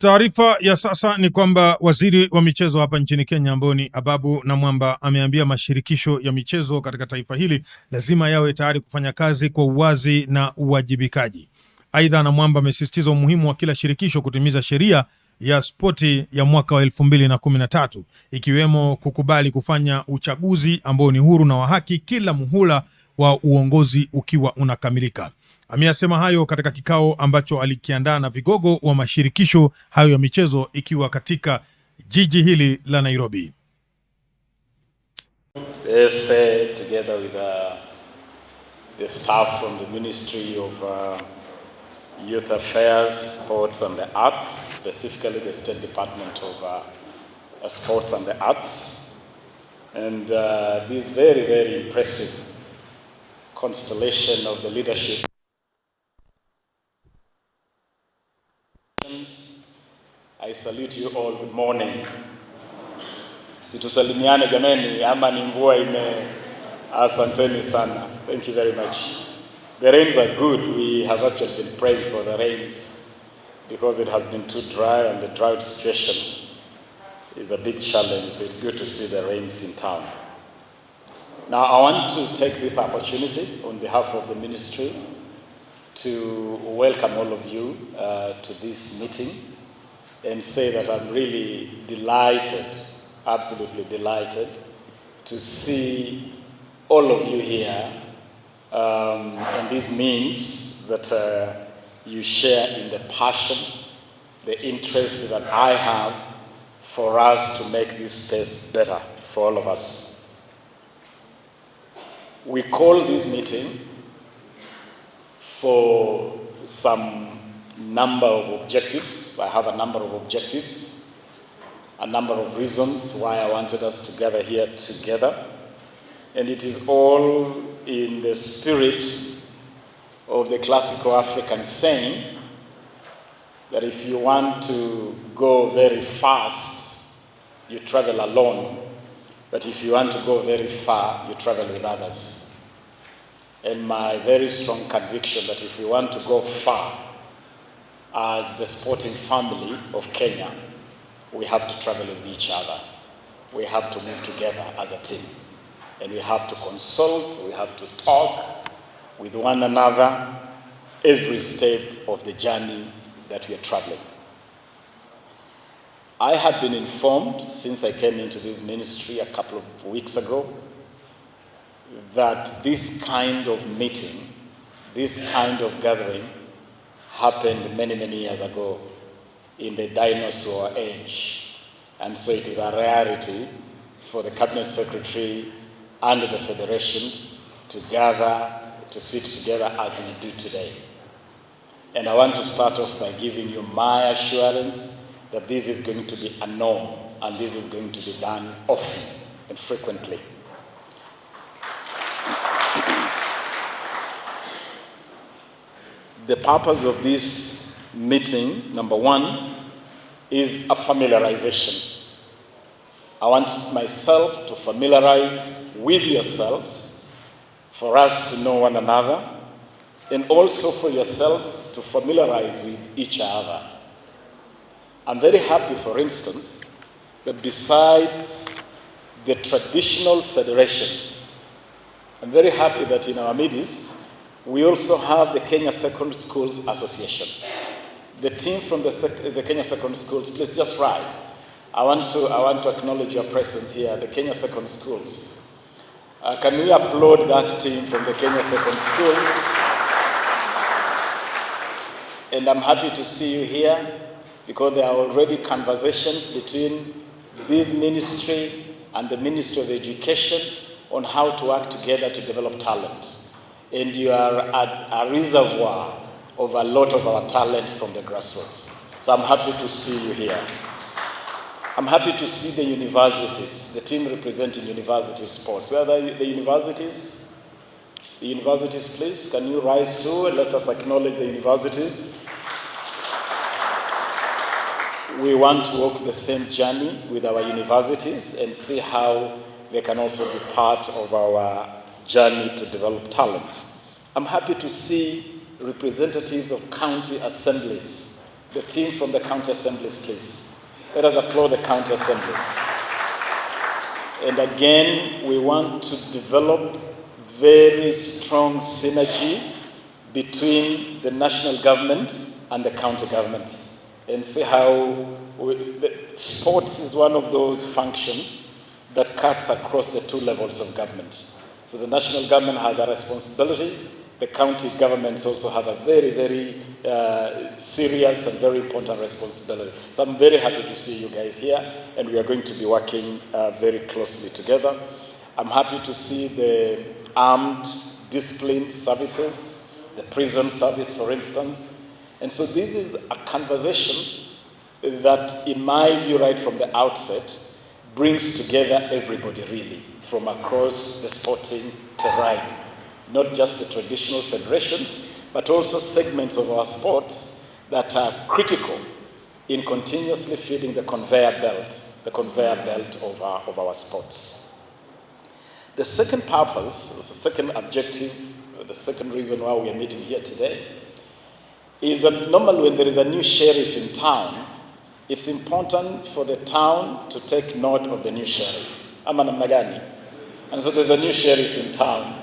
Taarifa ya sasa ni kwamba waziri wa michezo hapa nchini Kenya ambao ni Ababu Namwamba ameambia mashirikisho ya michezo katika taifa hili lazima yawe tayari kufanya kazi kwa uwazi na uwajibikaji. Aidha, Namwamba amesisitiza umuhimu wa kila shirikisho kutimiza sheria ya spoti ya mwaka wa 2013 ikiwemo kukubali kufanya uchaguzi ambao ni huru na wa haki kila muhula wa uongozi ukiwa unakamilika. Ameyasema hayo katika kikao ambacho alikiandaa na vigogo wa mashirikisho hayo ya michezo ikiwa katika jiji hili la Nairobi. This together with the staff from the Ministry of Youth Affairs, Sports and the Arts, specifically the State Department of Sports and the Arts, and this very, very impressive constellation of the leadership. I salute you all. Good morning. Situsalimiane jameni, ama ni mvua asanteni sana. Thank you very much. The rains are good. We have actually been praying for the rains because it has been too dry and the drought situation is a big challenge. So it's good to see the rains in town. Now I want to take this opportunity on behalf of the ministry to welcome all of you to this meeting and say that I'm really delighted, absolutely delighted to see all of you here. And this means that you share in the passion, the interest that I have for us to make this space better for all of us. We call this meeting for some number of objectives. I have a number of objectives, a number of reasons why I wanted us to gather here together. And it is all in the spirit of the classical African saying that if you want to go very fast, you travel alone. But if you want to go very far, you travel with others. And my very strong conviction that if we want to go far as the sporting family of Kenya, we have to travel with each other. We have to move together as a team. And we have to consult, we have to talk with one another every step of the journey that we are traveling. I had been informed since I came into this ministry a couple of weeks ago that this kind of meeting, this kind of gathering happened many, many years ago in the dinosaur age. And so it is a rarity for the cabinet secretary and the federations to gather, to sit together as we do today. And I want to start off by giving you my assurance that this is going to be a norm and this is going to be done often and frequently. The purpose of this meeting, number one, is a familiarization. I want myself to familiarize with yourselves, for us to know one another, and also for yourselves to familiarize with each other. I'm very happy, for instance, that besides the traditional federations, I'm very happy that in our midst, we also have the Kenya Secondary Schools Association. The team from the Kenya Secondary Schools, please just rise. I want to acknowledge your presence here, the Kenya Secondary Schools. Can we applaud that team from the Kenya Secondary Schools? And I'm happy to see you here because there are already conversations between this ministry and the Ministry of Education on how to work together to develop talent. And you are a reservoir of a lot of our talent from the grassroots. So I'm happy to see you here. I'm happy to see the universities, the team representing university sports. Where are the universities? The universities, please, can you rise too and let us acknowledge the universities? We want to walk the same journey with our universities and see how they can also be part of our journey to develop talent. I'm happy to see representatives of county assemblies The team from the county assemblies, please. Let us applaud the county assemblies. And again, we want to develop very strong synergy between the national government and the county governments, and see how sports is one of those functions that cuts across the two levels of government. So the national government has a responsibility. The county governments also have a very, very serious and very important responsibility. So I'm very happy to see you guys here, and we are going to be working very closely together. I'm happy to see the armed disciplined services, the prison service, for instance. And so this is a conversation that, in my view, right from the outset, brings together everybody really from across the sporting terrain. Not just the traditional federations, but also segments of our sports that are critical in continuously feeding the conveyor belt of our sports. The second purpose, the second objective, the second reason why we are meeting here today is that normally when there is a new sheriff in town, it's important for the town to take note of the new sheriff. Ama namna gani? And so there's a new sheriff in town.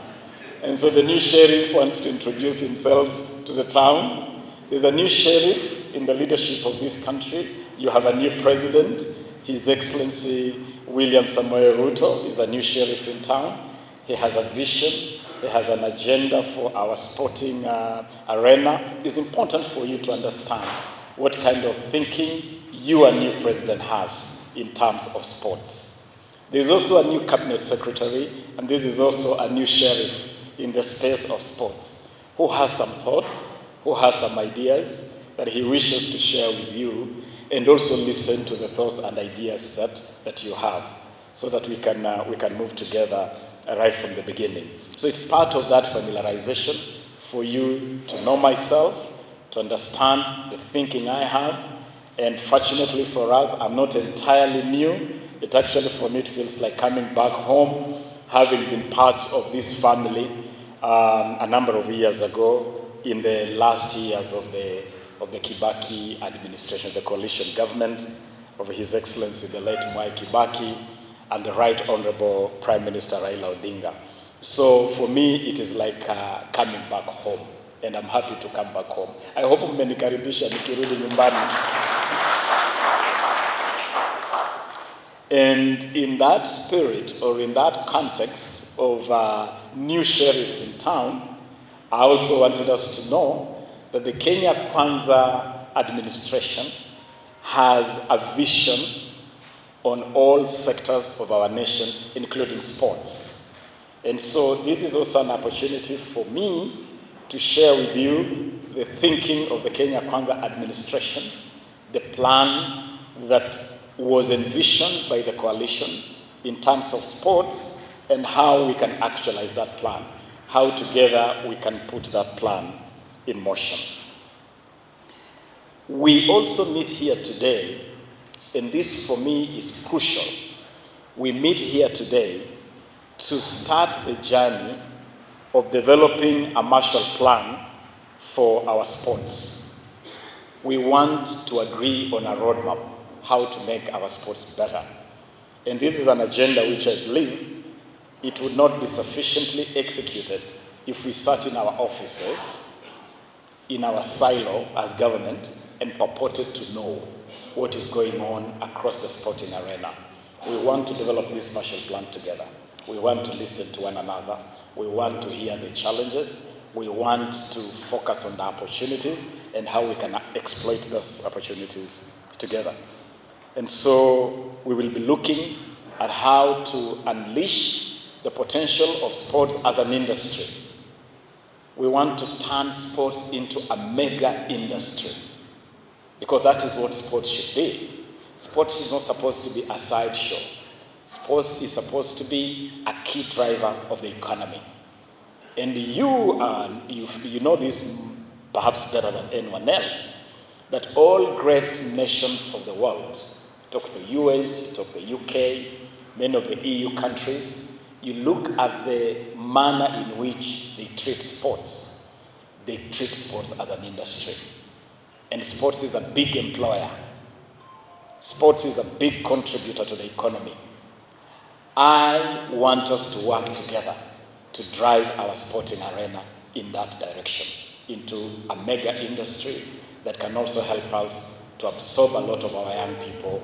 And so the new sheriff wants to introduce himself to the town. There's a new sheriff in the leadership of this country. You have a new president. His Excellency William Samoei Ruto is a new sheriff in town. He has a vision. He has an agenda for our sporting arena. It's important for you to understand what kind of thinking your new president has in terms of sports. There's also a new cabinet secretary, and this is also a new sheriff in the space of sports, who has some thoughts, who has some ideas that he wishes to share with you, and also listen to the thoughts and ideas that you have, so that we can move together right from the beginning. So it's part of that familiarization for you to know myself, to understand the thinking I have, and fortunately for us, I'm not entirely new. It actually, for me, it feels like coming back home, having been part of this family a number of years ago in the last years of the Kibaki administration, the coalition government of His Excellency the late Mwai Kibaki and the Right Honorable Prime Minister Raila Odinga. So for me, it is like coming back home, and I'm happy to come back home. I hope mmenikaribisha nikirudi nyumbani. And in that spirit, or in that context of new sheriffs in town, I also wanted us to know that the Kenya Kwanza administration has a vision on all sectors of our nation, including sports. And so this is also an opportunity for me to share with you the thinking of the Kenya Kwanza administration, the plan that was envisioned by the coalition in terms of sports, and how we can actualize that plan, how together we can put that plan in motion. We also meet here today, and this for me is crucial. We meet here today to start the journey of developing a Marshall Plan for our sports. We want to agree on a roadmap how to make our sports better. And this is an agenda which I believe it would not be sufficiently executed if we sat in our offices, in our silo as government, and purported to know what is going on across the sporting arena. We want to develop this Marshall Plan together. We want to listen to one another. We want to hear the challenges. We want to focus on the opportunities and how we can exploit those opportunities together. And so we will be looking at how to unleash the potential of sports as an industry. We want to turn sports into a mega industry, because that is what sports should be. Sports is not supposed to be a sideshow. Sports is supposed to be a key driver of the economy. And you know this perhaps better than anyone else, that all great nations of the world, you talk the US, you talk the UK, many of the EU countries, you look at the manner in which they treat sports. They treat sports as an industry. And sports is a big employer. Sports is a big contributor to the economy. I want us to work together to drive our sporting arena in that direction, into a mega industry that can also help us to absorb a lot of our young people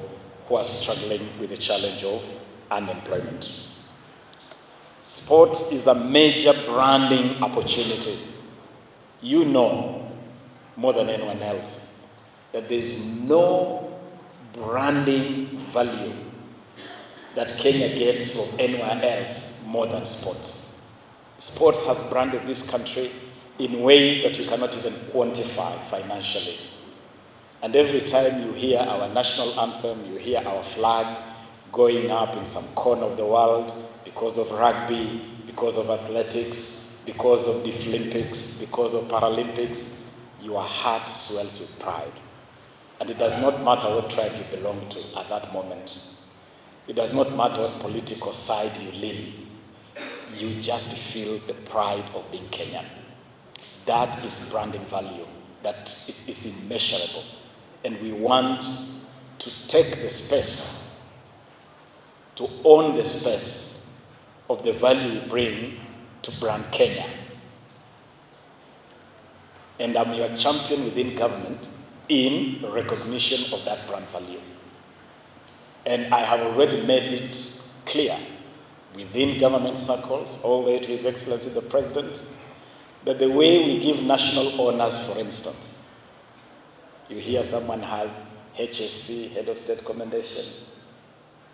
who are struggling with the challenge of unemployment. Sports is a major branding opportunity. You know more than anyone else that there's no branding value that Kenya gets from anywhere else more than sports. Sports has branded this country in ways that you cannot even quantify financially. And every time you hear our national anthem, you hear our flag going up in some corner of the world because of rugby, because of athletics, because of the Olympics, because of Paralympics, your heart swells with pride. And it does not matter what tribe you belong to at that moment. It does not matter what political side you lean. You just feel the pride of being Kenyan. That is branding value. That is immeasurable. And we want to take the space, to own the space of the value we bring to brand Kenya. And I'm your champion within government in recognition of that brand value. And I have already made it clear within government circles, all the way to His Excellency the President, that the way we give national honors, for instance, you hear someone has HSC, Head of State Commendation,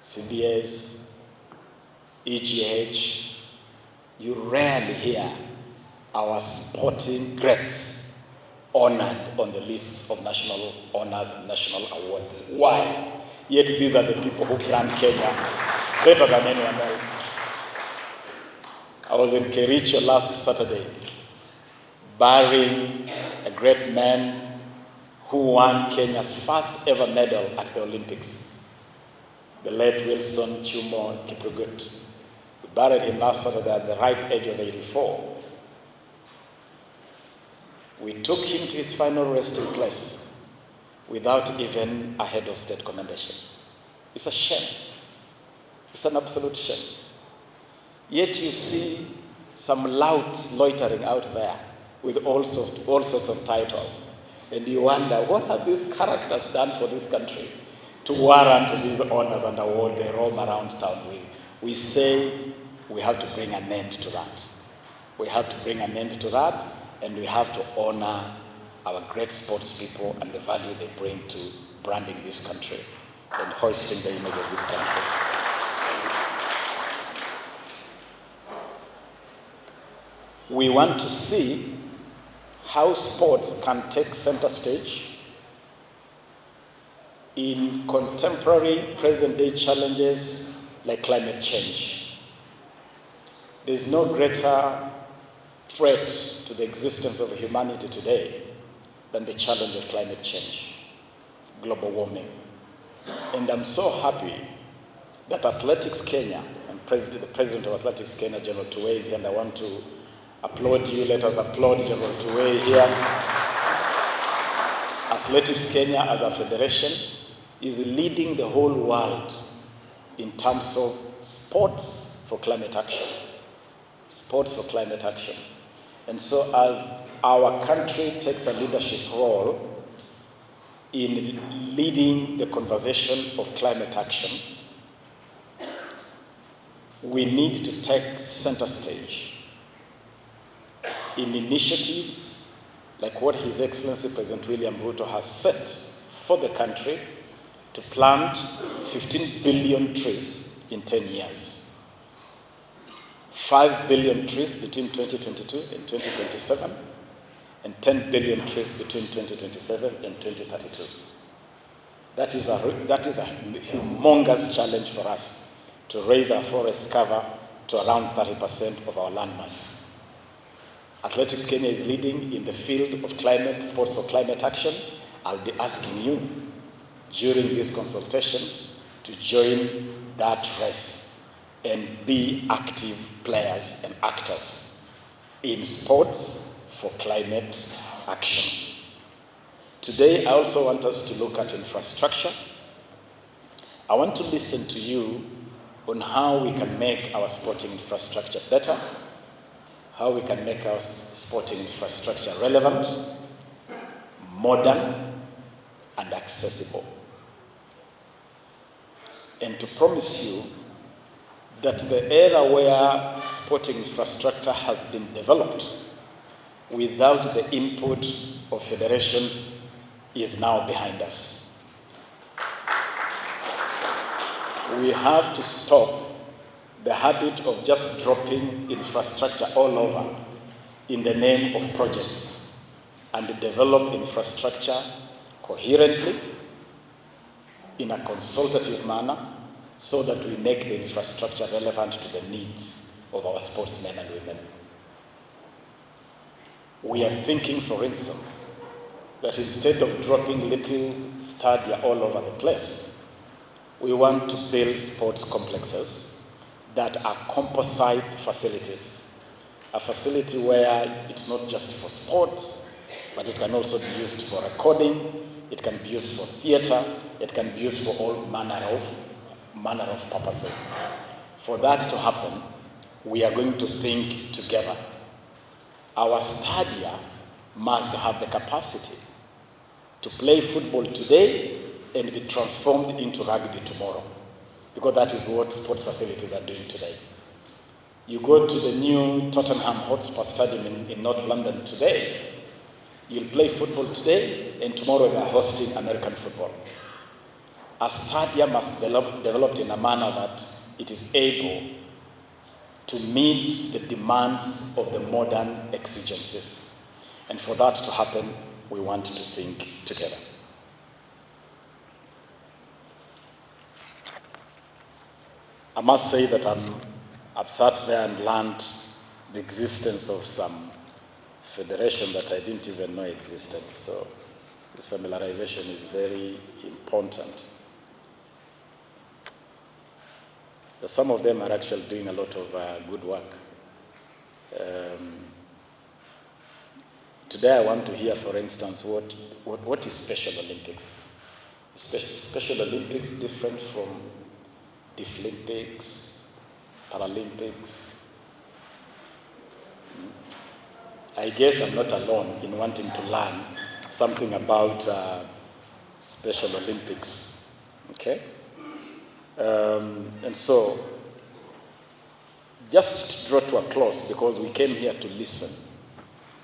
CBS, EGH, you rarely hear our sporting greats honored on the lists of national honors and national awards. Why? Yet these are the people who brand Kenya better than anyone else. I was in Kericho last Saturday, burying a great man who won Kenya's first ever medal at the Olympics, the late Wilson Chumo Kiprugut. We buried him last Saturday at the ripe age of 84. We took him to his final resting place without even a head of state commendation. It's a shame. It's an absolute shame. Yet you see some louts loitering out there with all sorts of titles. And you wonder, what have these characters done for this country to warrant these honors and awards they roam around town with? We say we have to bring an end to that. We have to bring an end to that, and we have to honor our great sports people and the value they bring to branding this country and hoisting the image of this country. We want to see how sports can take center stage in contemporary present-day challenges like climate change. There's no greater threat to the existence of humanity today than the challenge of climate change, global warming. And I'm so happy that Athletics Kenya, and the President of Athletics Kenya, General Tuwei, is here, and I want to applaud you. Let us applaud General Tuwei here. Athletics Kenya as a federation is leading the whole world in terms of sports for climate action. Sports for climate action. And so as our country takes a leadership role in leading the conversation of climate action, we need to take center stage in initiatives like what His Excellency President William Ruto has set for the country to plant 15 billion trees in 10 years. 5 billion trees between 2022 and 2027, and 10 billion trees between 2027 and 2032. That is a humongous challenge for us to raise our forest cover to around 30% of our land mass. Athletics Kenya is leading in the field of climate, sports for climate action. I'll be asking you during these consultations to join that race and be active players and actors in sports for climate action. Today, I also want us to look at infrastructure. I want to listen to you on how we can make our sporting infrastructure better, how we can make our sporting infrastructure relevant, modern, and accessible. And to promise you that the era where sporting infrastructure has been developed without the input of federations is now behind us. We have to stop the habit of just dropping infrastructure all over in the name of projects and develop infrastructure coherently in a consultative manner so that we make the infrastructure relevant to the needs of our sportsmen and women. We are thinking, for instance, that instead of dropping little stadia all over the place, we want to build sports complexes that are composite facilities. A facility where it's not just for sports, but it can also be used for recording, it can be used for theater, it can be used for all manner of purposes. For that to happen, we are going to think together. Our stadia must have the capacity to play football today and be transformed into rugby tomorrow, because that is what sports facilities are doing today. You go to the new Tottenham Hotspur Stadium in North London today, you'll play football today, and tomorrow they are hosting American football. A stadium must be developed in a manner that it is able to meet the demands of the modern exigencies. And for that to happen, we want to think together. I must say that I've sat there and learned the existence of some federation that I didn't even know existed. So this familiarization is very important. Some of them are actually doing a lot of good work. Today I want to hear, for instance, what is Special Olympics? Special Olympics different from Deaflympics, Paralympics. I guess I'm not alone in wanting to learn something about Special Olympics, okay? And so, just to draw to a close, because we came here to listen.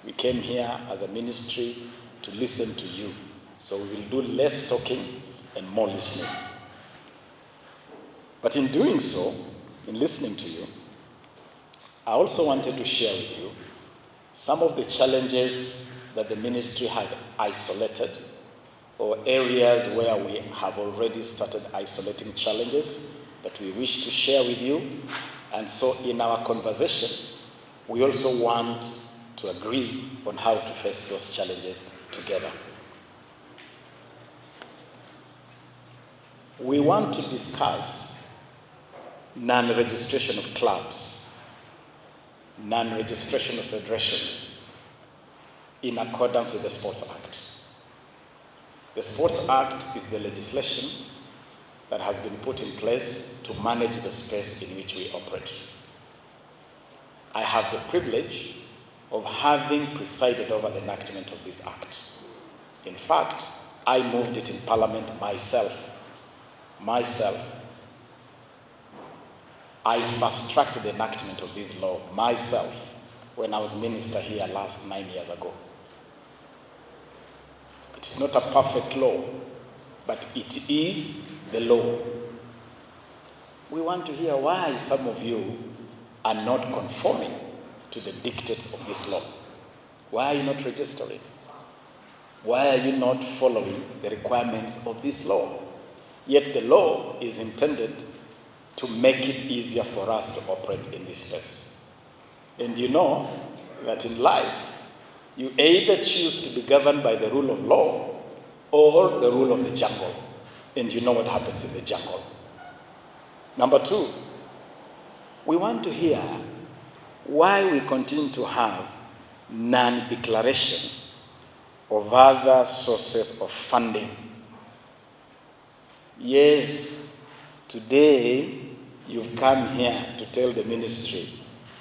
We came here as a ministry to listen to you. So we will do less talking and more listening. But in doing so, in listening to you, I also wanted to share with you some of the challenges that the ministry has isolated, or areas where we have already started isolating challenges that we wish to share with you. And so in our conversation, we also want to agree on how to face those challenges together. We want to discuss non-registration of clubs, non-registration of federations in accordance with the Sports Act. The Sports Act is the legislation that has been put in place to manage the space in which we operate. I have the privilege of having presided over the enactment of this act. In fact, I moved it in Parliament myself. I fast-tracked the enactment of this law myself when I was minister here last 9 years ago. It's not a perfect law, but it is the law. We want to hear why some of you are not conforming to the dictates of this law. Why are you not registering? Why are you not following the requirements of this law? Yet the law is intended to make it easier for us to operate in this space. And you know that in life, you either choose to be governed by the rule of law or the rule of the jungle. And you know what happens in the jungle. Number two, we want to hear why we continue to have non-declaration of other sources of funding. Yes, today you've come here to tell the ministry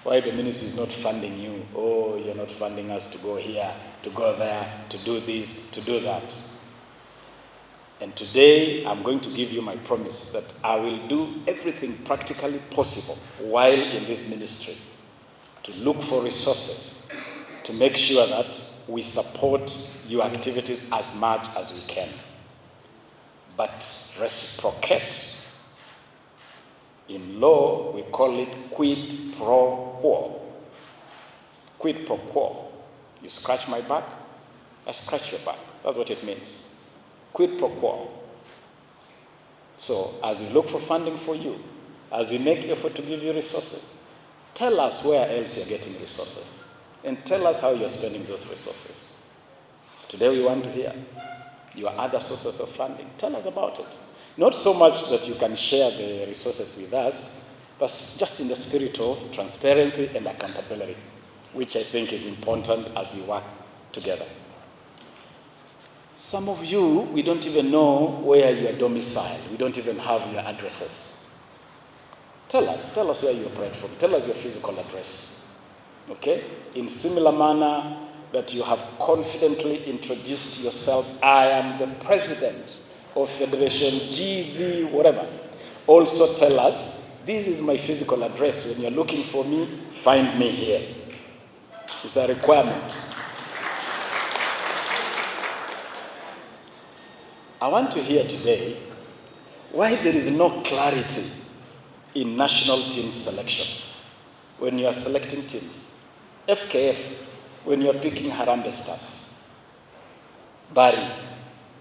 why the ministry is not funding you. Oh, you're not funding us to go here, to go there, to do this, to do that. And today, I'm going to give you my promise that I will do everything practically possible while in this ministry to look for resources, to make sure that we support your activities as much as we can. But reciprocate. In law, we call it quid pro quo. Quid pro quo. You scratch my back, I scratch your back. That's what it means. Quid pro quo. So, as we look for funding for you, as we make effort to give you resources, tell us where else you're getting resources, and tell us how you're spending those resources. So today we want to hear your other sources of funding. Tell us about it. Not so much that you can share the resources with us, but just in the spirit of transparency and accountability, which I think is important as we work together. Some of you, we don't even know where you are domiciled. We don't even have your addresses. Tell us where you operate from. Tell us your physical address. Okay? In similar manner that you have confidently introduced yourself, I am the president of Federation GZ, whatever. Also tell us, this is my physical address. When you're looking for me, find me here. It's a requirement. I want to hear today why there is no clarity in national team selection. When you are selecting teams, FKF, when you are picking Harambee Stars, Barry,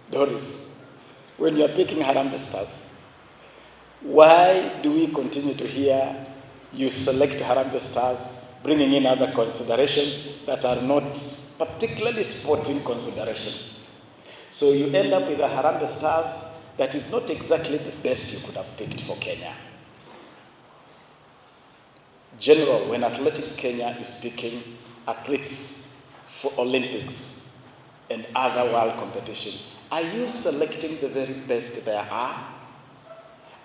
Doris, when you are picking Harambee Stars, why do we continue to hear you select Harambee Stars, bringing in other considerations that are not particularly sporting considerations? So you end up with a Harambee Stars that is not exactly the best you could have picked for Kenya. General, when Athletics Kenya is picking athletes for Olympics and other world competition, are you selecting the very best there are?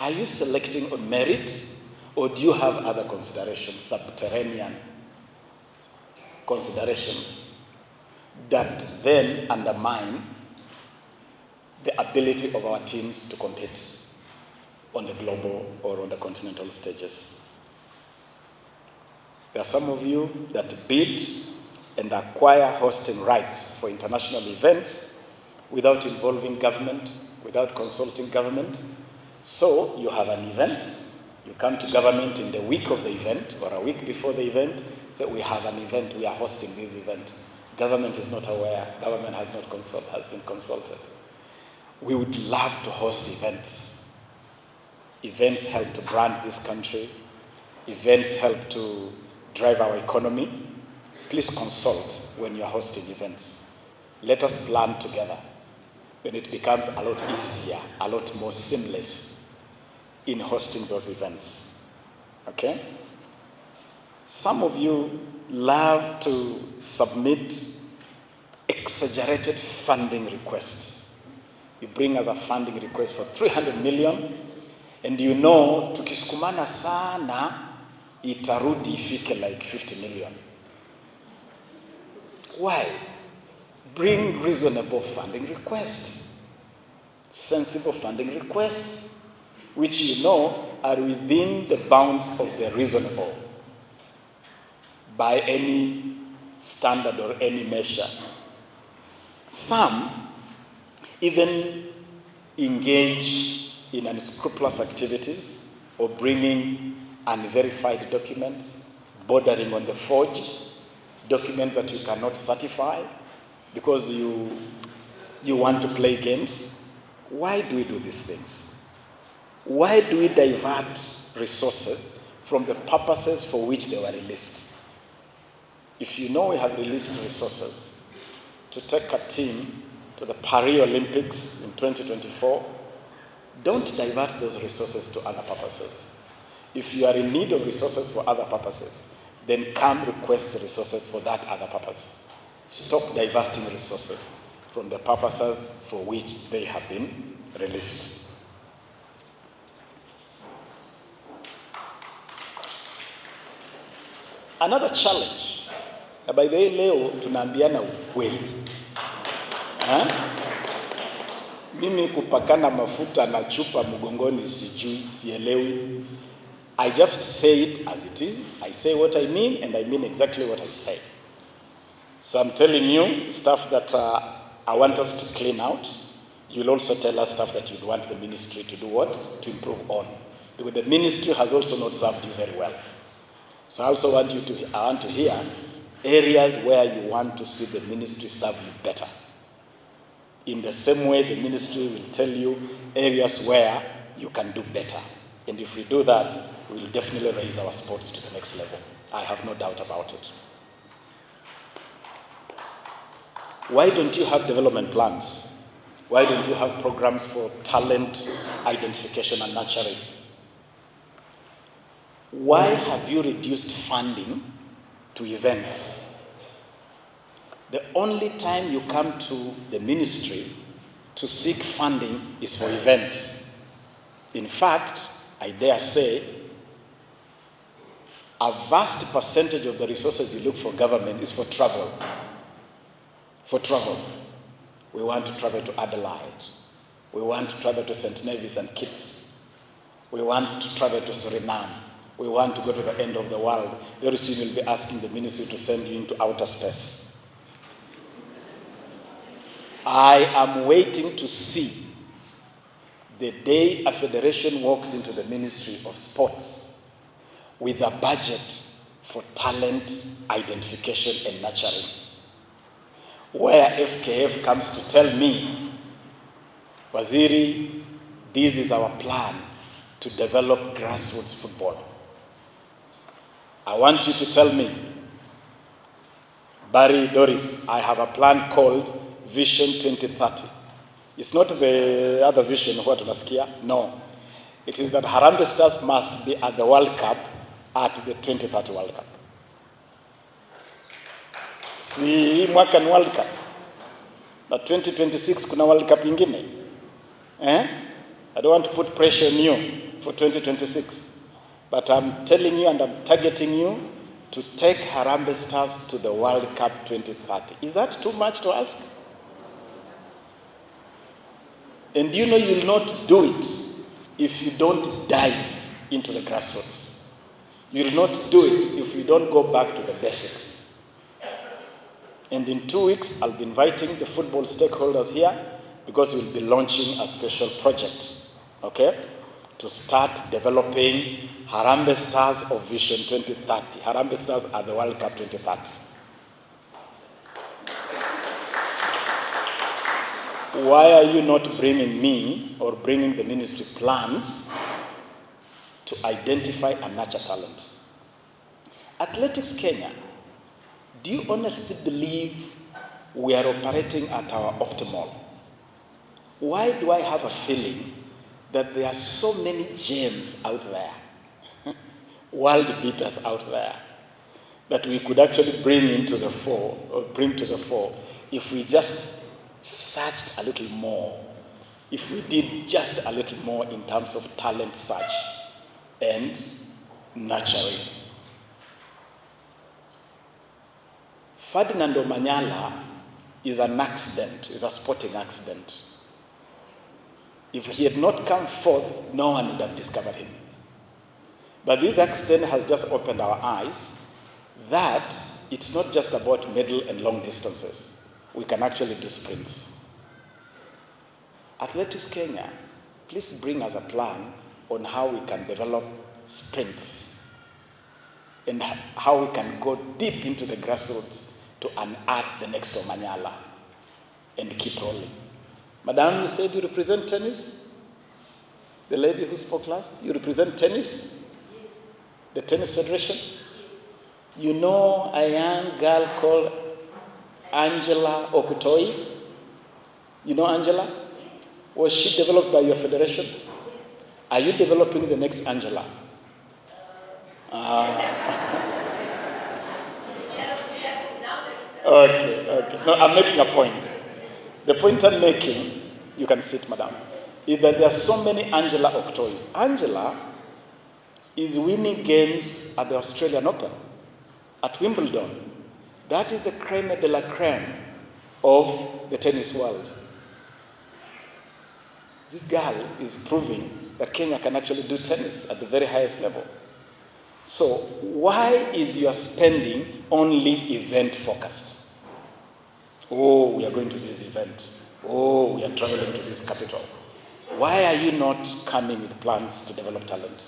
Are you selecting on merit, or do you have other considerations, subterranean considerations that then undermine the ability of our teams to compete on the global or on the continental stages? There are some of you that bid and acquire hosting rights for international events without involving government, without consulting government. So you have an event, you come to government in the week of the event or a week before the event, say we have an event, we are hosting this event. Government is not aware, government has been consulted. We would love to host events. Events help to brand this country. Events help to drive our economy. Please consult when you're hosting events. Let us plan together. Then it becomes a lot easier, a lot more seamless in hosting those events. Okay? Some of you love to submit exaggerated funding requests. You bring us a funding request for 300 million, and you know, tukisukumana sana, itarudi ifike like 50 million. Why? Bring reasonable funding requests, sensible funding requests, which you know are within the bounds of the reasonable by any standard or any measure. Some even engage in unscrupulous activities or bringing unverified documents, bordering on the forged documents that you cannot certify because you want to play games. Why do we do these things? Why do we divert resources from the purposes for which they were released? If you know we have released resources to take a team to the Paris Olympics in 2024, don't divert those resources to other purposes. If you are in need of resources for other purposes, then come request resources for that other purpose. Stop diverting resources. from the purposes for which they have been released. Another challenge, na by the way leo tunaambiana ukweli. Mimi kupakana mafuta na chupa mgongoni sijui, sielewi. I just say it as it is. I say what I mean, and I mean exactly what I say. So I'm telling you stuff that I want us to clean out. You'll also tell us stuff that you'd want the ministry to do what? To improve on. Because the ministry has also not served you very well. So I also want to hear areas where you want to see the ministry serve you better. In the same way, the ministry will tell you areas where you can do better. And if we do that, we will definitely raise our sports to the next level. I have no doubt about it. Why don't you have development plans? Why don't you have programs for talent identification and nurturing? Why have you reduced funding to events? The only time you come to the ministry to seek funding is for events. In fact, I dare say, a vast percentage of the resources you look for government is for travel. For travel. We want to travel to Adelaide. We want to travel to St. Nevis and Kitts. We want to travel to Suriname. We want to go to the end of the world. Very soon you'll be asking the ministry to send you into outer space. I am waiting to see the day a federation walks into the Ministry of Sports with a budget for talent identification and nurturing, where FKF comes to tell me, Waziri, this is our plan to develop grassroots football. I want you to tell me, Barry Doris, I have a plan called Vision 2030. It's not the other vision, what tunasikia. No. It is that Harambee Stars must be at the World Cup at the 2030 World Cup. Si mwaka ni World Cup. But 2026 kuna World Cup ingine. I don't want to put pressure on you for 2026. But I'm telling you and I'm targeting you to take Harambee Stars to the World Cup 2030. Is that too much to ask? And you know you will not do it if you don't dive into the grassroots. You will not do it if you don't go back to the basics. And in 2 weeks, I'll be inviting the football stakeholders here because we'll be launching a special project, okay, to start developing Harambee Stars of Vision 2030. Harambee Stars at the World Cup 2030. Why are you not bringing me or bringing the ministry plans to identify and nurture talent? Athletics Kenya, do you honestly believe we are operating at our optimal? Why do I have a feeling that there are so many gems out there, world beaters out there, that we could actually bring into the fore, or bring to the fore, if we just searched a little more, if we did just a little more in terms of talent search and nurturing. Ferdinand Omanyala is an accident, is a sporting accident. If he had not come forth, no one would have discovered him. But this accident has just opened our eyes that it's not just about middle and long distances. We can actually do sprints. Athletics Kenya, please bring us a plan on how we can develop sprints and how we can go deep into the grassroots to unearth the next Omanyala and keep rolling. Madam, you said you represent tennis? The lady who spoke last, you represent tennis? Yes. The Tennis Federation? Yes. You know a young girl called Angela Okutoi? You know Angela? Yes. Was she developed by your federation? Yes. Are you developing the next Angela? Okay. No, I'm making a point. The point I'm making, you can sit, madam, is that there are so many Angela Octoys. Angela is winning games at the Australian Open, at Wimbledon. That is the creme de la creme of the tennis world. This girl is proving that Kenya can actually do tennis at the very highest level. So why is your spending only event focused? Oh, we are going to this event. Oh, we are traveling to this capital. Why are you not coming with plans to develop talent?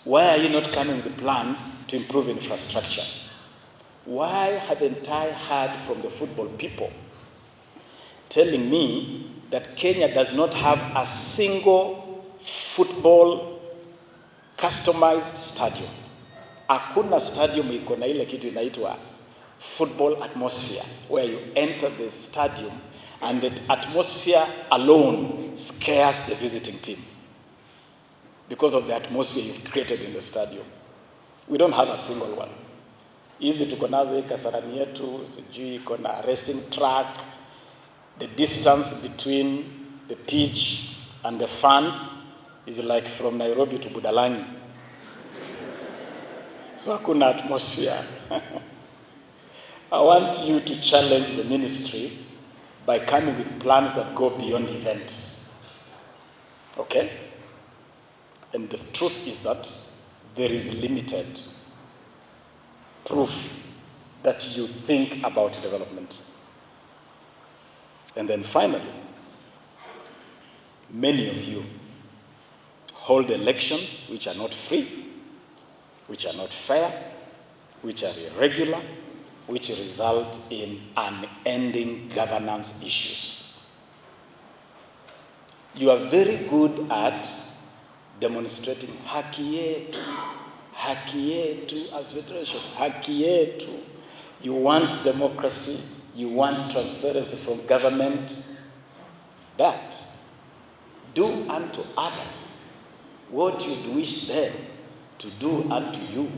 Why are you not coming with plans to improve infrastructure? Why haven't I heard from the football people telling me that Kenya does not have a single football customized stadium? Hakuna stadium iko na ile kitu inaitwa football atmosphere, where you enter the stadium and the atmosphere alone scares the visiting team because of the atmosphere you've created in the stadium. We don't have a single one. Hizi tuko nazo hii Kasarani yetu, sijui iko na racing track. The distance between the pitch and the fans is like from Nairobi to Budalangi. So hakuna atmosphere. I want you to challenge the ministry by coming with plans that go beyond events. Okay? And the truth is that there is limited proof that you think about development. And then finally, many of you hold elections which are not free, which are not fair, which are irregular, which result in unending governance issues. You are very good at demonstrating haki yetu as federation, haki yetu. You want democracy, you want transparency from government. But do unto others what you'd wish them to do unto you.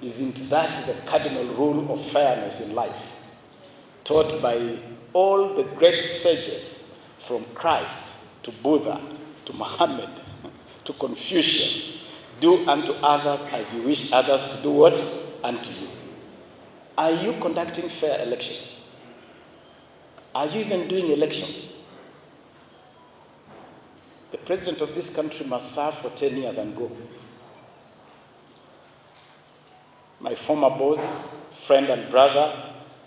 Isn't that the cardinal rule of fairness in life, taught by all the great sages, from Christ to Buddha to Muhammad to Confucius? Do unto others as you wish others to do what? Unto you. Are you conducting fair elections? Are you even doing elections? The president of this country must serve for 10 years and go. My former boss, friend and brother,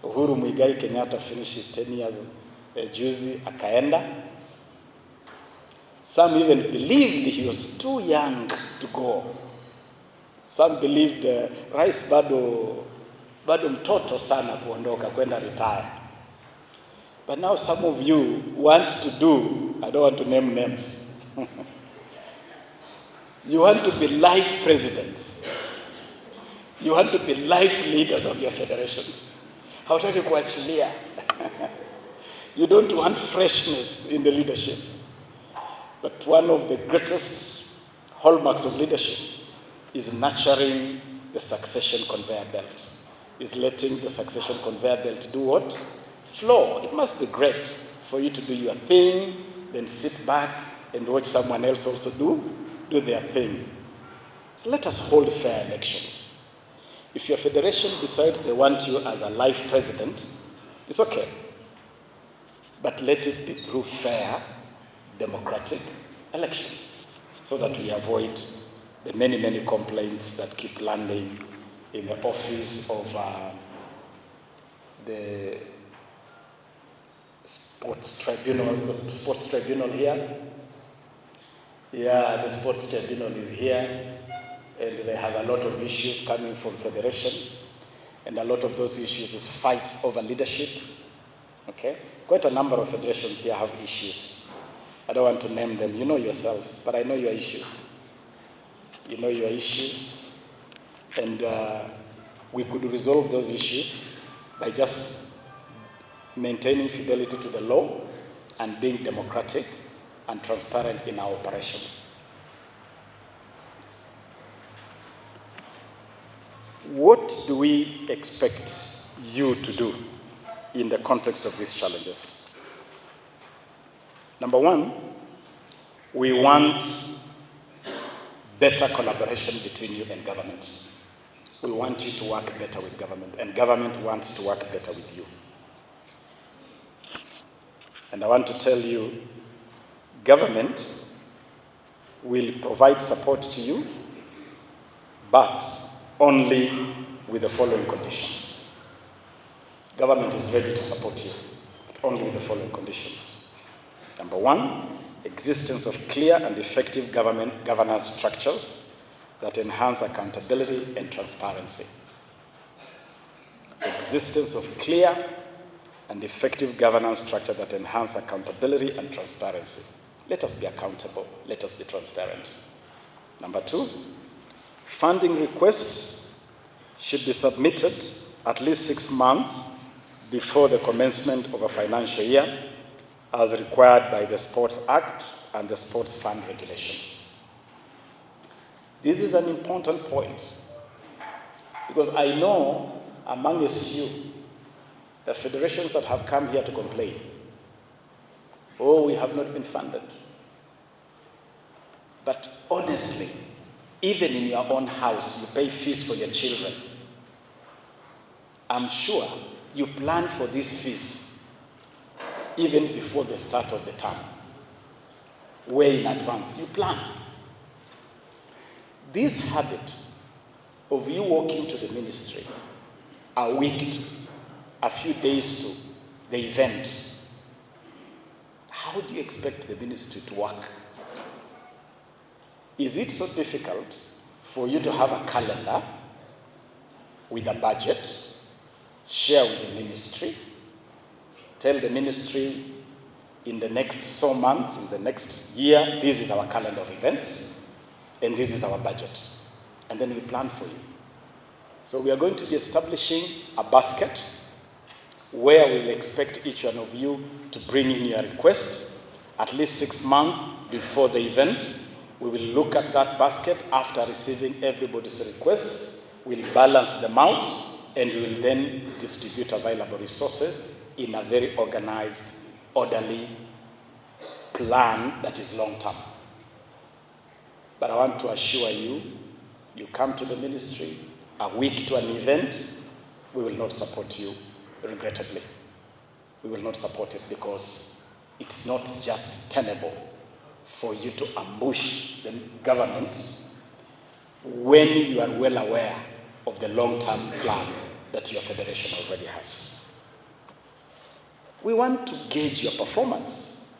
Uhuru Muigai Kenyatta, finished his 10 years juzi, akaenda. Some even believed he was too young to go. Some believed Rais bado mtoto sana kuondoka kwenda retire. But now some of you want to do, I don't want to name names. You want to be life presidents. You want to be life leaders of your federations. Hautaki kuachilia. You don't want freshness in the leadership. But one of the greatest hallmarks of leadership is nurturing the succession conveyor belt. Is letting the succession conveyor belt do what? Flow. It must be great for you to do your thing, then sit back and watch someone else also do their thing. So let us hold fair elections. If your federation decides they want you as a life president, it's okay. But let it be through fair, democratic elections, so that we avoid the many, many complaints that keep landing in the office of the sports tribunal. The sports tribunal here. Yeah, the sports tribunal is here. And they have a lot of issues coming from federations. And a lot of those issues is fights over leadership. Okay? Quite a number of federations here have issues. I don't want to name them. You know yourselves, but I know your issues. You know your issues. And we could resolve those issues by just maintaining fidelity to the law and being democratic and transparent in our operations. What do we expect you to do in the context of these challenges? Number one, we want better collaboration between you and government. We want you to work better with government, and government wants to work better with you. And I want to tell you, government will provide support to you, but only with the following conditions. Government is ready to support you, but only with the following conditions. Number one, existence of clear and effective governance structures that enhance accountability and transparency. Existence of clear and effective governance structure that enhance accountability and transparency. Let us be accountable. Let us be transparent. Number two, funding requests should be submitted at least 6 months before the commencement of a financial year, as required by the Sports Act and the Sports Fund regulations. This is an important point, because I know amongst you, the federations that have come here to complain, oh, we have not been funded. But honestly, even in your own house, you pay fees for your children. I'm sure you plan for these fees even before the start of the term. Way in advance, you plan. This habit of you walking to the ministry a week to, a few days to the event, how do you expect the ministry to work? Is it so difficult for you to have a calendar with a budget, share with the ministry, tell the ministry in the next so months, in the next year, this is our calendar of events, and this is our budget. And then we plan for you. So we are going to be establishing a basket where we'll expect each one of you to bring in your request at least 6 months before the event. We will look at that basket after receiving everybody's requests. We'll balance them out, and we will then distribute available resources in a very organized, orderly plan that is long-term. But I want to assure you, you come to the ministry a week to an event, we will not support you, regrettably. We will not support it, because it's not just tenable for you to ambush the government when you are well aware of the long-term plan that your federation already has. We want to gauge your performance.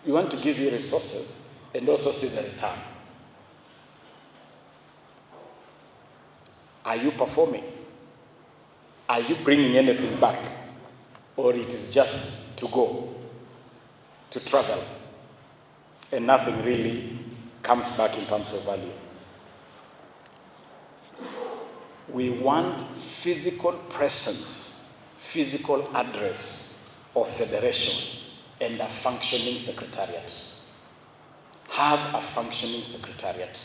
We want to give you resources and also see the return. Are you performing? Are you bringing anything back? Or it is just to go, to travel, and nothing really comes back in terms of value? We want physical presence, physical address of federations, and a functioning secretariat. Have a functioning secretariat.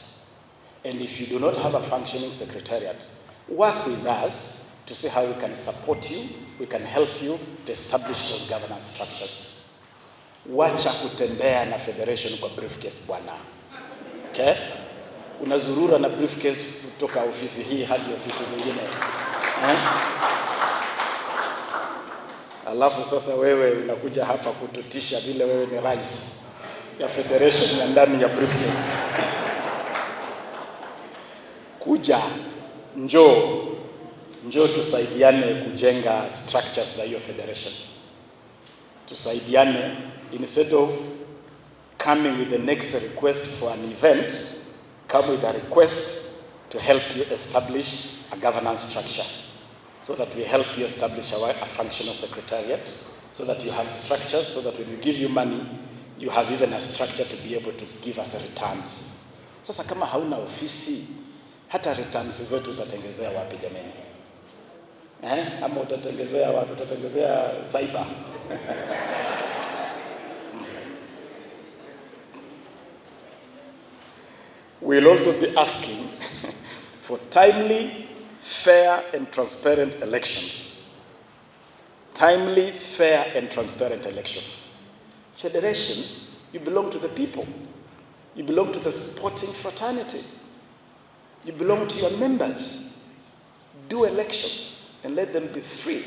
And if you do not have a functioning secretariat, work with us to see how we can support you, we can help you to establish those governance structures. Wacha kutembea na federation kwa briefcase bwana. Okay? Unazurura na briefcase kutoka ofisi hii hadi ofisi nyingine. Alafu sasa wewe unakuja hapa kututisha vile wewe ni rais ya federation ya ndani ya briefcase. Kuja, njoo tusaidiane kujenga structures za hiyo federation. Tusaidiane, instead of coming with the next request for an event, come with a request to help you establish a governance structure, so that we help you establish a functional secretariat, so that you have structures, so that when we give you money, you have even a structure to be able to give us returns. Sasa kama hauna ofisi, hata returns zetu utatengezea wapi jameni? Ama utatengezea wapi? Utatengezea cyber. We'll also be asking for timely, fair and transparent elections. Timely, fair and transparent elections. Federations, you belong to the people. You belong to the sporting fraternity. You belong to your members. Do elections and let them be free.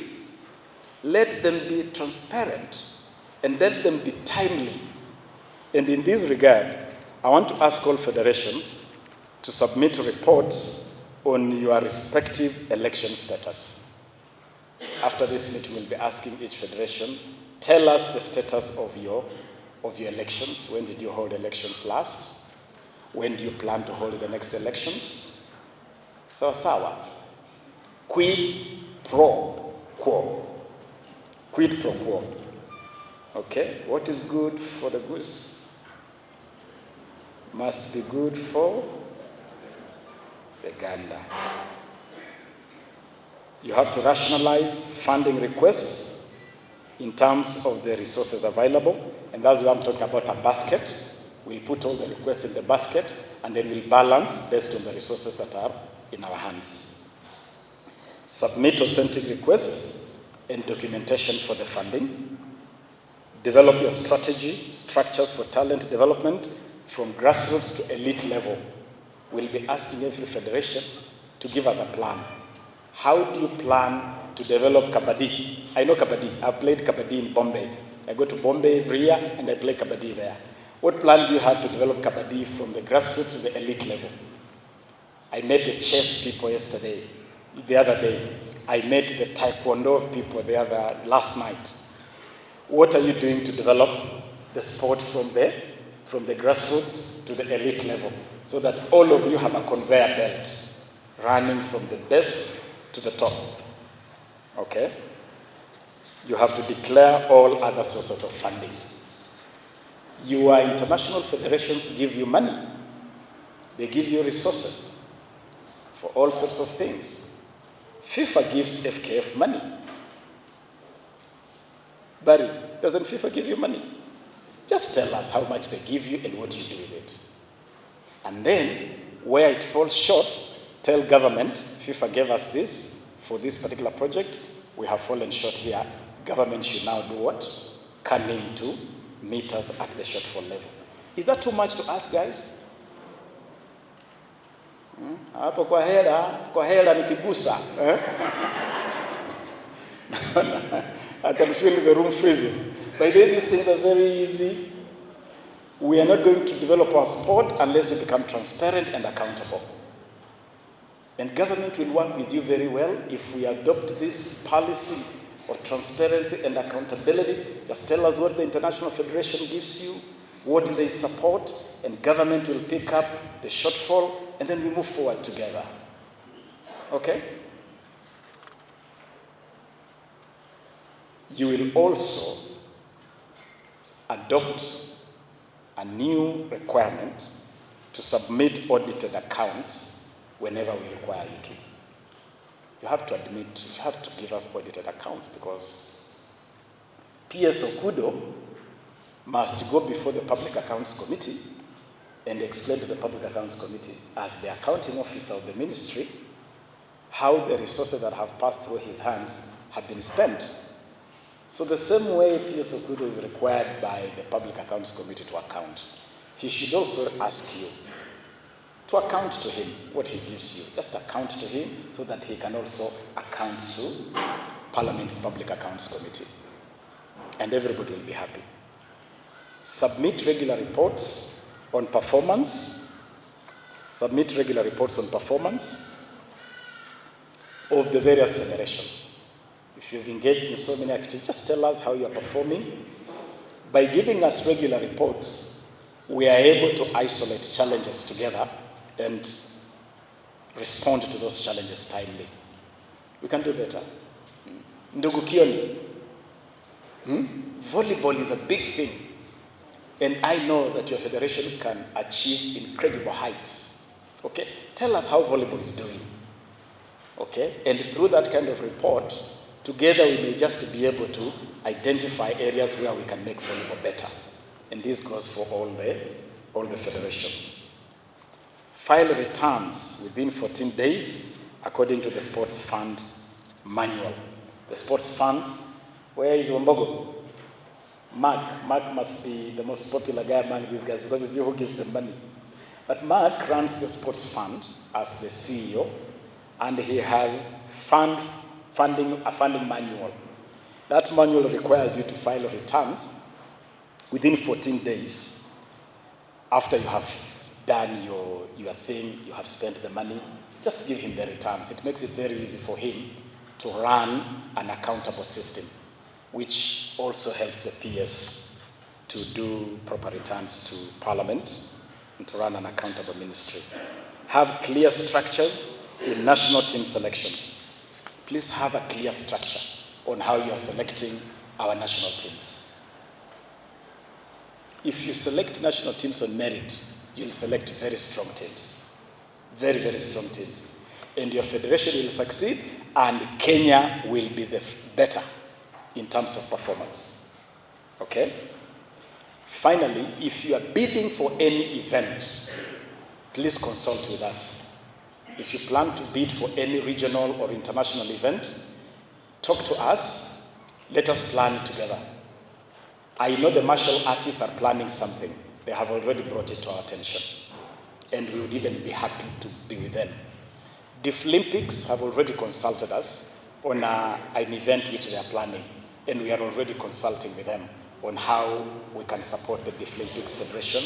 Let them be transparent and let them be timely. And in this regard, I want to ask all federations to submit reports on your respective election status. After this meeting, we'll be asking each federation, tell us the status of your elections. When did you hold elections last? When do you plan to hold the next elections? Sawa. Quid pro quo. Quid pro quo. Okay, what is good for the goose must be good for the gander. You have to rationalize funding requests in terms of the resources available, and that's why I'm talking about a basket. We'll put all the requests in the basket, and then we'll balance based on the resources that are in our hands. Submit authentic requests and documentation for the funding. Develop your structures for talent development from grassroots to elite level. We'll be asking every federation to give us a plan. How do you plan to develop kabaddi? I know kabaddi. I've played kabaddi in Bombay. I go to Bombay every year and I play kabaddi there. What plan do you have to develop kabaddi from the grassroots to the elite level? I met the chess people the other day. I met the taekwondo people last night. What are you doing to develop the sport from the grassroots to the elite level so that all of you have a conveyor belt running from the base to the top? Okay? You have to declare all other sources of funding. Your international federations give you money. They give you resources for all sorts of things. FIFA gives FKF money. Barry, doesn't FIFA give you money? Just tell us how much they give you and what you do with it. And then, where it falls short, tell government, FIFA gave us this for this particular project. We have fallen short here. Government should now do what? Come in to meet us at the shortfall level. Is that too much to ask, guys? Hapo kwa hela nikigusa. I can feel the room freezing. By the way, these things are very easy. We are not going to develop our sport unless we become transparent and accountable. And government will work with you very well if we adopt this policy of transparency and accountability. Just tell us what the International Federation gives you, what they support, and government will pick up the shortfall, and then we move forward together. Okay? You will also adopt a new requirement to submit audited accounts whenever we require you to. You have to give us audited accounts because PS Okudo must go before the Public Accounts Committee and explain to the Public Accounts Committee as the accounting officer of the ministry how the resources that have passed through his hands have been spent. So the same way PS Okudo is required by the Public Accounts Committee to account, he should also ask you to account to him what he gives you. Just account to him so that he can also account to Parliament's Public Accounts Committee. And everybody will be happy. Submit regular reports on performance. Submit regular reports on performance of the various federations. If you've engaged in so many activities, just tell us how you're performing. By giving us regular reports, we are able to isolate challenges together and respond to those challenges timely. We can do better. Ndugu Kioni, volleyball is a big thing. And I know that your federation can achieve incredible heights. Okay? Tell us how volleyball is doing. Okay? And through that kind of report, together we may just be able to identify areas where we can make volleyball better. And this goes for all the federations. File returns within 14 days according to the Sports Fund manual. The Sports Fund, where is Wambogo? Mark must be the most popular guy among these guys because it's you who gives them money. But Mark runs the sports fund as the CEO, and he has a funding manual. That manual requires you to file returns within 14 days after you have done your thing, you have spent the money. Just give him the returns. It makes it very easy for him to run an accountable system, which also helps the PS to do proper returns to Parliament and to run an accountable ministry. Have clear structures in national team selections. Please have a clear structure on how you are selecting our national teams. If you select national teams on merit, you'll select very strong teams. Very, very strong teams. And your federation will succeed, and Kenya will be the better in terms of performance. Okay? Finally, if you are bidding for any event, please consult with us. If you plan to bid for any regional or international event, talk to us. Let us plan it together. I know the martial artists are planning something. They have already brought it to our attention. And we would even be happy to be with them. Deaflympics have already consulted us on an event which they are planning. And we are already consulting with them on how we can support the Deaflympics Federation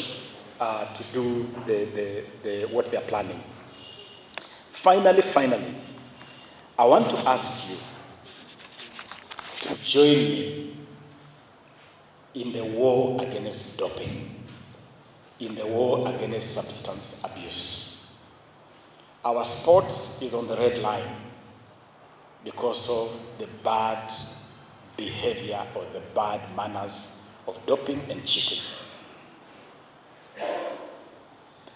to do what they are planning. Finally, I want to ask you to join me in the war against doping, in the war against substance abuse. Our sports is on the red line because of the bad behavior or the bad manners of doping and cheating.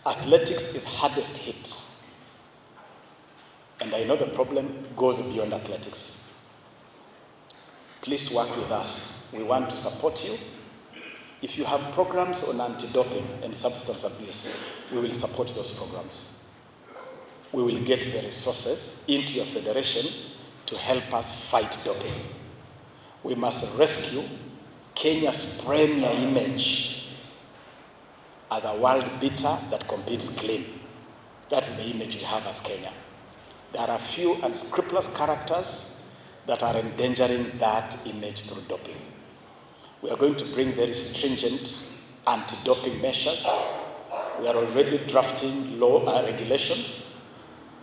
Athletics is hardest hit. And I know the problem goes beyond athletics. Please work with us. We want to support you. If you have programs on anti-doping and substance abuse, we will support those programs. We will get the resources into your federation to help us fight doping. We must rescue Kenya's premier image as a world beater that competes clean. That's the image we have as Kenya. There are a few unscrupulous characters that are endangering that image through doping. We are going to bring very stringent anti-doping measures. We are already drafting regulations.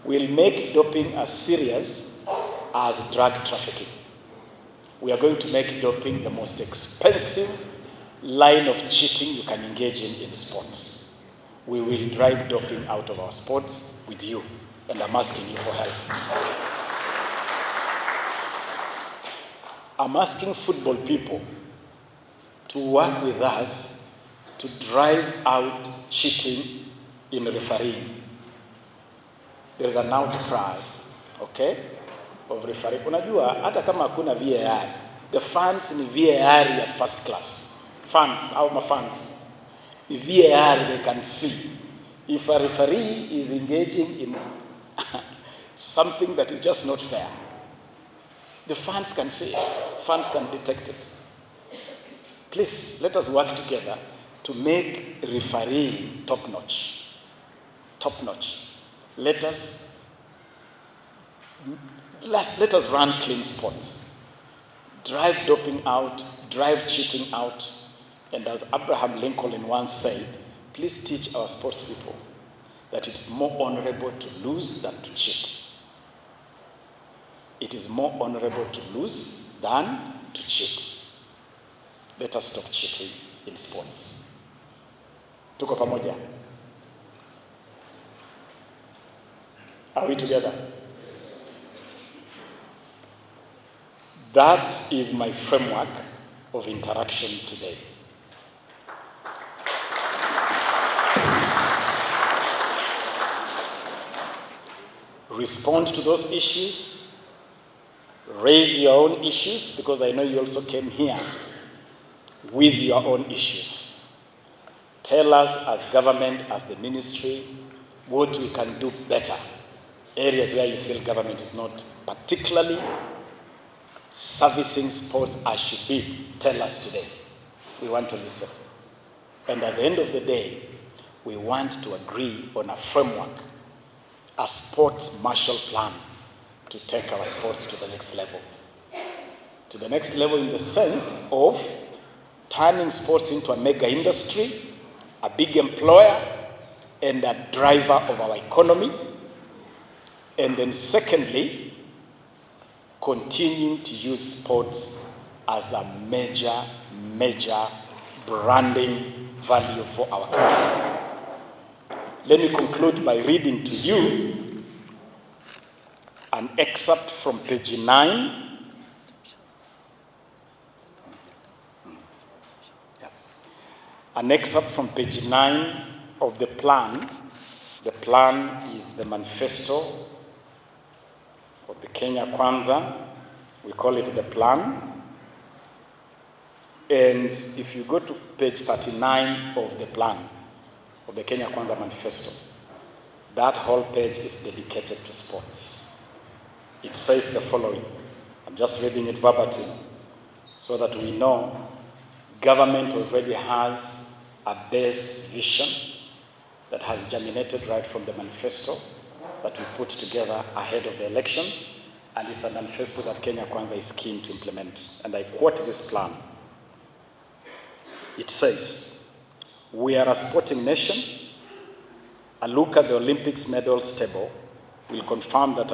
We'll make doping as serious as drug trafficking. We are going to make doping the most expensive line of cheating you can engage in sports. We will drive doping out of our sports with you, and I'm asking you for help. I'm asking football people to work with us to drive out cheating in refereeing. There's an outcry, okay, of refereeing. Unajua, hata kama hakuna VAR, the fans ni VAR ya first class. Fans, our fans, the VAR they can see. If a referee is engaging in something that is just not fair, the fans can see it. Fans can detect it. Please, let us work together to make refereeing top-notch. Top-notch. Let us run clean sports. Drive doping out, drive cheating out. And as Abraham Lincoln once said, please teach our sports people that it's more honorable to lose than to cheat. It is more honorable to lose than to cheat. Let us stop cheating in sports. Tuko pamoja? Are we together? That is my framework of interaction today. Respond to those issues. Raise your own issues, because I know you also came here with your own issues. Tell us as government, as the ministry, what we can do better. Areas where you feel government is not particularly servicing sports as should be. Tell us today. We want to listen. And at the end of the day, we want to agree on a framework, a sports Marshall Plan to take our sports to the next level. To the next level in the sense of turning sports into a mega industry, a big employer, and a driver of our economy. And then secondly, continuing to use sports as a major branding value for our country. Let me conclude by reading to you an excerpt from page 9. An excerpt from page 9 of the plan. The plan is the manifesto of the Kenya Kwanza. We call it the plan. And if you go to page 39 of the plan, of the Kenya Kwanza manifesto, that whole page is dedicated to sports. It says the following. I'm just reading it verbatim so that we know government already has a base vision that has germinated right from the manifesto that we put together ahead of the elections, and it's a manifesto that Kenya Kwanza is keen to implement. And I quote this plan. It says, "We are a sporting nation. A look at the Olympics medals table will confirm that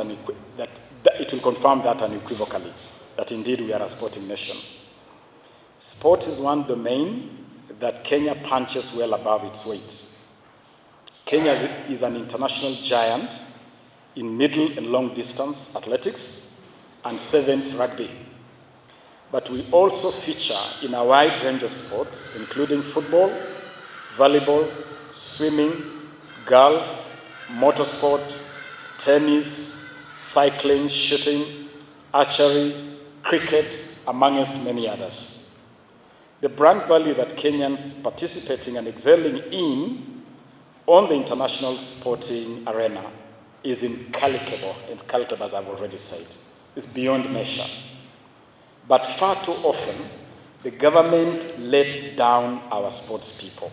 unequivocally, that indeed we are a sporting nation. Sport is one domain that Kenya punches well above its weight. Kenya is an international giant in middle and long distance athletics and sevens rugby. But we also feature in a wide range of sports, including football, volleyball, swimming, golf, motorsport, tennis, cycling, shooting, archery, cricket, amongst many others. The brand value that Kenyans participating and excelling in on the international sporting arena is incalculable, as I've already said. It's beyond measure. But far too often, the government lets down our sports people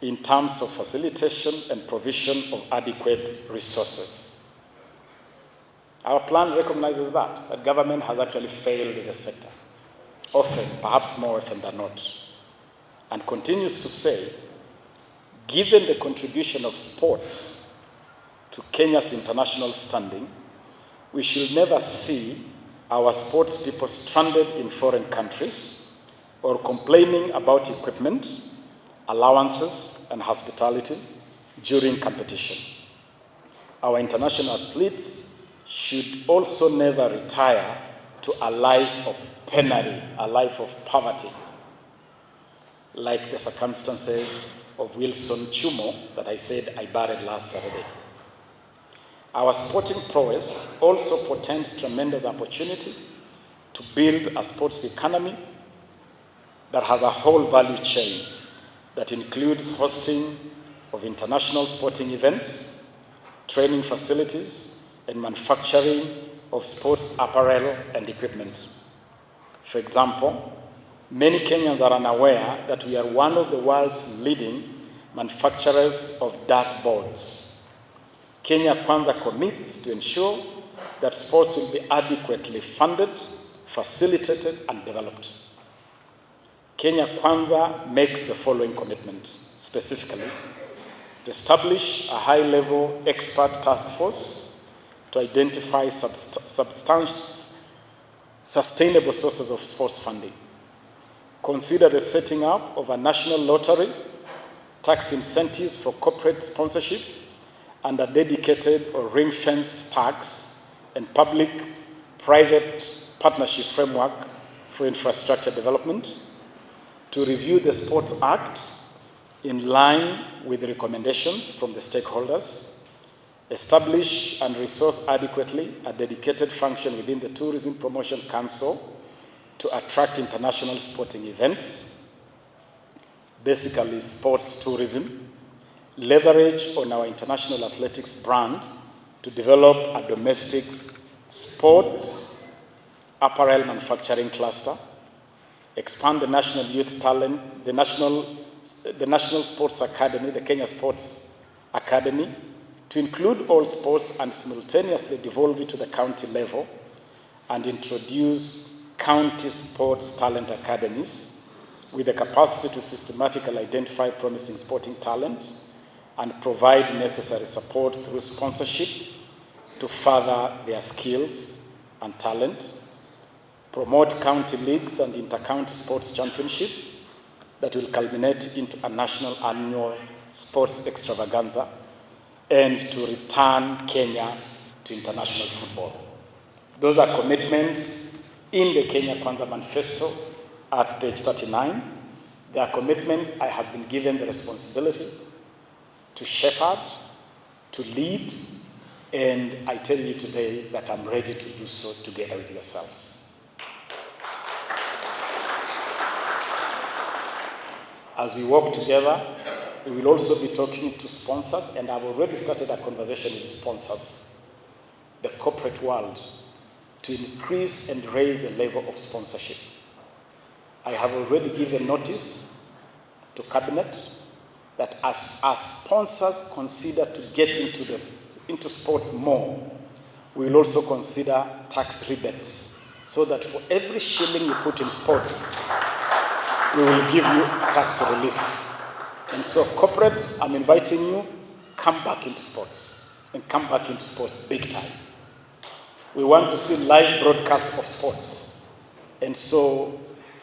in terms of facilitation and provision of adequate resources. Our plan recognizes that government has actually failed in the sector, often, perhaps more often than not, and continues to say, given the contribution of sports to Kenya's international standing, we should never see our sports people stranded in foreign countries or complaining about equipment, allowances, and hospitality during competition. Our international athletes should also never retire to a life of penury, a life of poverty, like the circumstances of Wilson Chumo that I said I buried last Saturday. Our sporting prowess also portends tremendous opportunity to build a sports economy that has a whole value chain that includes hosting of international sporting events, training facilities, and manufacturing of sports apparel and equipment. For example, many Kenyans are unaware that we are one of the world's leading manufacturers of dartboards. Kenya Kwanza commits to ensure that sports will be adequately funded, facilitated, and developed. Kenya Kwanza makes the following commitment, specifically, to establish a high-level expert task force to identify sustainable sources of sports funding. Consider the setting up of a national lottery, tax incentives for corporate sponsorship, and a dedicated or ring-fenced tax and public-private partnership framework for infrastructure development, to review the Sports Act in line with the recommendations from the stakeholders, establish and resource adequately a dedicated function within the Tourism Promotion Council to attract international sporting events, basically sports tourism, leverage on our international athletics brand to develop a domestic sports apparel manufacturing cluster, expand the national youth talent, the national sports academy, the Kenya Sports Academy, to include all sports and simultaneously devolve it to the county level and introduce county sports talent academies with the capacity to systematically identify promising sporting talent and provide necessary support through sponsorship to further their skills and talent, promote county leagues and inter-county sports championships that will culminate into a national annual sports extravaganza, and to return Kenya to international football. Those are commitments in the Kenya Kwanza Manifesto at page 39. They are commitments I have been given the responsibility to shepherd, to lead, and I tell you today that I'm ready to do so together with yourselves. As we work together, we will also be talking to sponsors, and I've already started a conversation with the sponsors, the corporate world, to increase and raise the level of sponsorship. I have already given notice to Cabinet that as sponsors consider to get into sports more, we will also consider tax rebates, so that for every shilling you put in sports, we will give you tax relief. And so corporates, I'm inviting you, come back into sports, and come back into sports big time. We want to see live broadcasts of sports. And so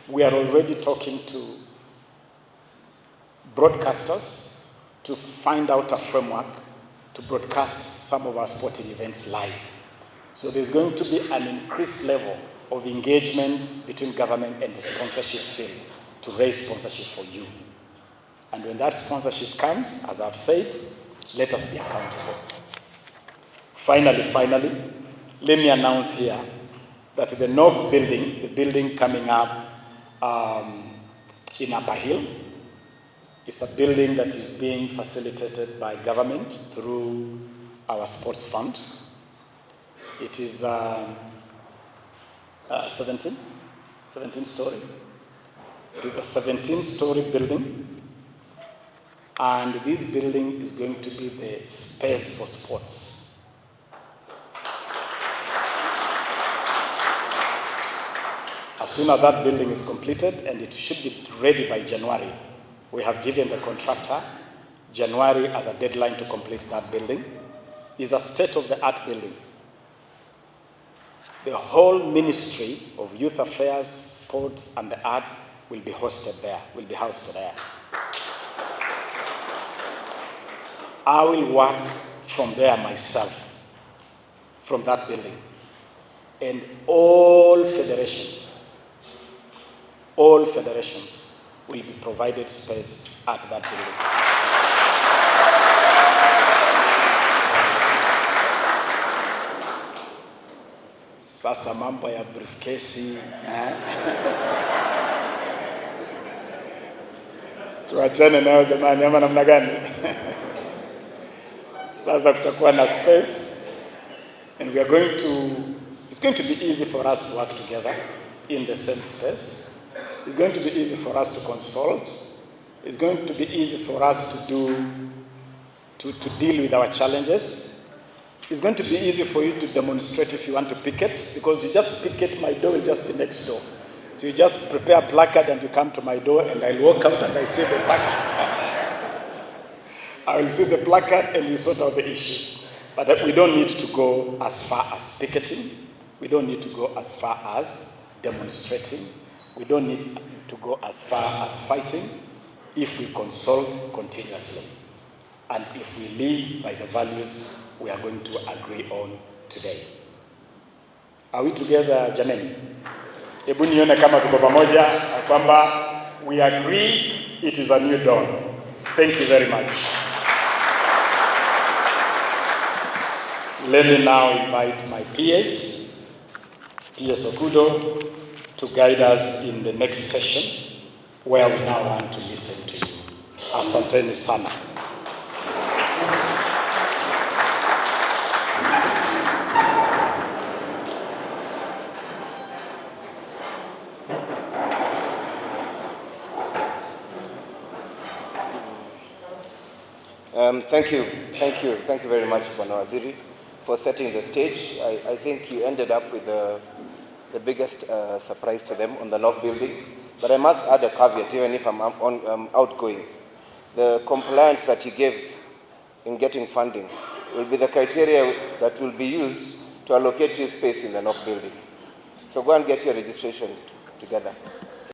we are already talking to broadcasters to find out a framework to broadcast some of our sporting events live. So there's going to be an increased level of engagement between government and the sponsorship field to raise sponsorship for you. And when that sponsorship comes, as I've said, let us be accountable. Finally, let me announce here that the NOC building, the building coming up in Upper Hill, is a building that is being facilitated by government through our sports fund. It is 17 story. It is a 17-story building. And this building is going to be the space for sports. As soon as that building is completed, and it should be ready by January, we have given the contractor January as a deadline to complete that building. It's a state-of-the-art building. The whole Ministry of Youth Affairs, Sports, and the Arts will be hosted there, will be housed there. I will work from there myself, from that building. And all federations will be provided space at that building. Sasa mambo ya briefcase, tuachane nayo jamani, ama namna gani? Sasa kutakuwa na space, and it's going to be easy for us to work together in the same space. It's going to be easy for us to consult. It's going to be easy for us to deal with our challenges. It's going to be easy for you to demonstrate if you want to picket, because you just picket, my door will just be next door. So you just prepare a placard and you come to my door, and I'll walk out and I see the placard. I will see the placard and we sort out the issues. But we don't need to go as far as picketing. We don't need to go as far as demonstrating. We don't need to go as far as fighting if we consult continuously. And if we live by the values we are going to agree on today. Are we together, jameni? Hebu nione kama tuko pamoja, kwamba we agree it is a new dawn. Thank you very much. Let me now invite my PS Okudo, to guide us in the next session, where we now want to listen to you. Asanteni sana. Thank you very much, Bwana Waziri, for setting the stage. I think you ended up with the biggest surprise to them on the NOC building. But I must add a caveat, even if I'm outgoing. The compliance that you gave in getting funding will be the criteria that will be used to allocate you space in the NOC building. So go and get your registration together.